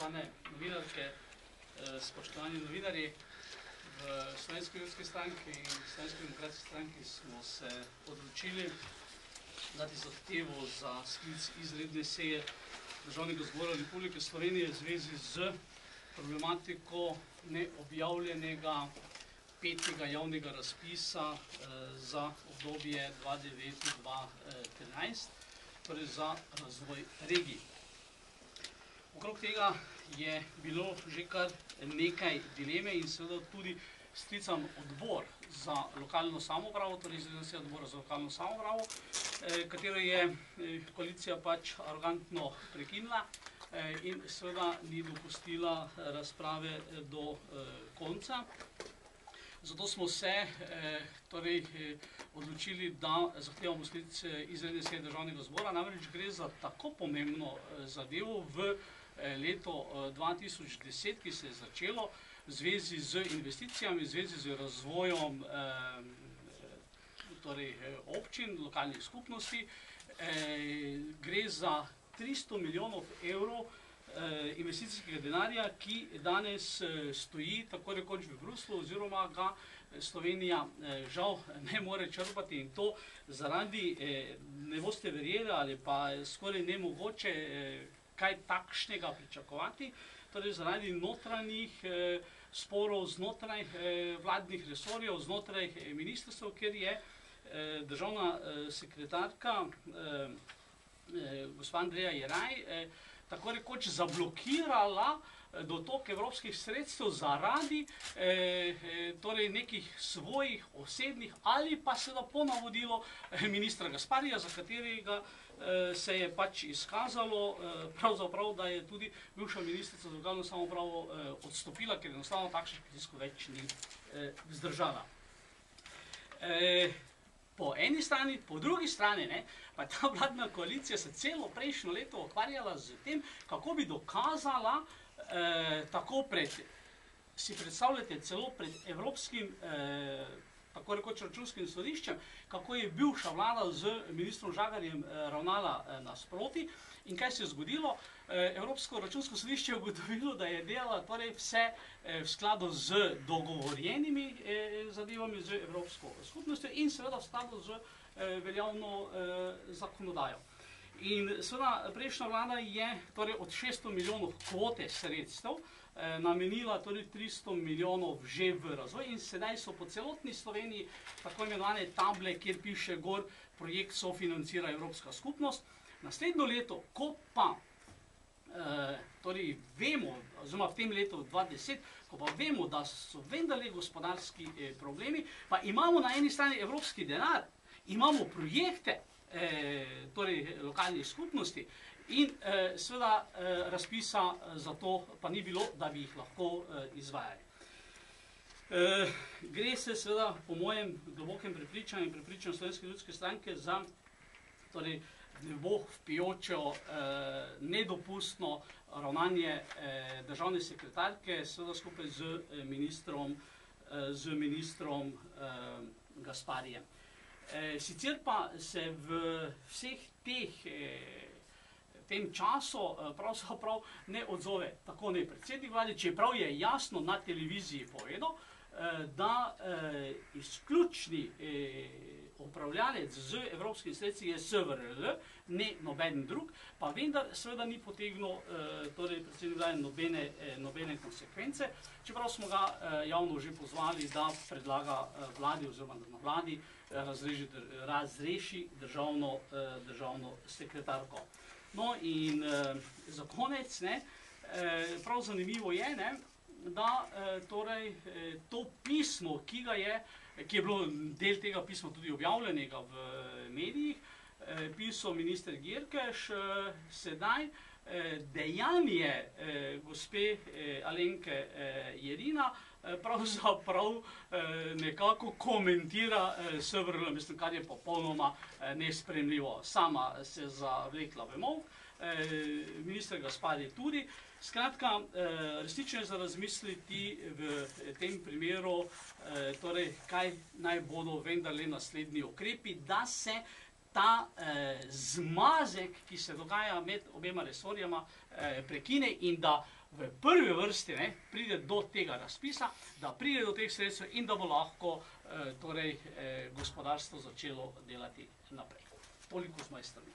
spoštovane novinarke, spoštovani novinarji. V Slovenski ljudski stranki in Slovenski demokratski stranki smo se odločili dati zahtevo za sklic izredne seje Državnega zbora Republike Slovenije v zvezi z problematiko neobjavljenega petega javnega razpisa za obdobje 2009-2013, torej za razvoj regij. Okrog tega je bilo že kar nekaj dileme in seveda tudi sklican odbor za lokalno samoupravo, torej izredna seja odbora za lokalno samoupravo, katero je koalicija pač arogantno prekinila in seveda ni dopustila razprave do konca. Zato smo se odločili, da zahtevamo sklic izredne seje Državnega zbora, namreč gre za tako pomembno zadevo v leto 2010, ki se je začelo v zvezi z investicijami, v zvezi z razvojem občin, lokalnih skupnosti. Gre za 300 milijonov evrov investicijskega denarja, ki danes stoji tako rekoč v Bruslu, oziroma ga Slovenija žal ne more črpati, in to zaradi, ne boste verjeli, ali pa skoraj nemogoče kaj takšnega pričakovati, torej zaradi notranjih sporov znotraj vladnih resorjev, znotraj ministrstev, ker je državna sekretarka gospa Andreja Jeraj tako rekoč zablokirala dotok evropskih sredstev zaradi nekih svojih osebnih ali pa seveda po navodilo ministra Gasparija, za katerega se je pač izkazalo pravzaprav, da je tudi bivša ministrica za lokalno samoupravo odstopila, ker enostavno takšnih pritiskov več ni vzdržala. Po eni strani, po drugi strani pa je ta vladna koalicija se celo prejšnjo leto ukvarjala z tem, kako bi dokazala tako pred, si predstavljate, celo pred Evropskim tako rekoč računskim sodiščem, kako je bivša vlada z ministrom Žagarjem ravnala nasproti. In kaj se je zgodilo? Evropsko računsko sodišče je ugotovilo, da je delala vse v skladu z dogovorjenimi zadevami z Evropsko skupnostjo in seveda v skladu z veljavno zakonodajo. In seveda prejšnja vlada je od 600 milijonov kvote sredstev namenila 300 milijonov že v razvoj in sedaj so po celotni Sloveniji tako imenovane table, kjer piše gor projekt sofinancira Evropska skupnost. Naslednjo leto, ko pa vemo, oziroma v tem letu 2010, ko pa vemo, da so vendarle gospodarski problemi, pa imamo na eni strani evropski denar, imamo projekte lokalnih skupnosti in seveda razpisa za to pa ni bilo, da bi jih lahko izvajali. Gre se seveda po mojem globokem prepričanju in prepričanju Slovenske ljudske stranke za nebo vpijočo nedopustno ravnanje državne sekretarke, seveda skupaj z ministrom Gasparijem. Sicer pa se v vseh tem času pravzaprav ne odzove tako ne predsednik vlade, čeprav je jasno na televiziji povedal, da izključni upravljalec z evropskimi sredstvi je SVRL, ne noben drug, pa vendar seveda ni potegnil predsednik vlade nobene konsekvence, čeprav smo ga javno že pozvali, da predlaga vladi oziroma da na vladi razreši državno sekretarko. No in za konec, prav zanimivo je, da to pismo, ki je bilo del tega pisma tudi objavljenega v medijih, pisal minister Györkös, sedaj dejanje gospe Alenke Jerina pravzaprav nekako komentira SVRL, mislim, kar je popolnoma nesprejemljivo. Sama se zavlekla v molk, minister Gasparij tudi. Skratka, resnično je za razmisliti v tem primeru, kaj naj bodo vendarle naslednji ukrepi, da se ta zmazek, ki se dogaja med obema resorjama, prekine in da v prvi vrsti pride do tega razpisa, da pride do teh sredstev in da bo lahko torej, gospodarstvo začelo delati naprej. Toliko z moje strani.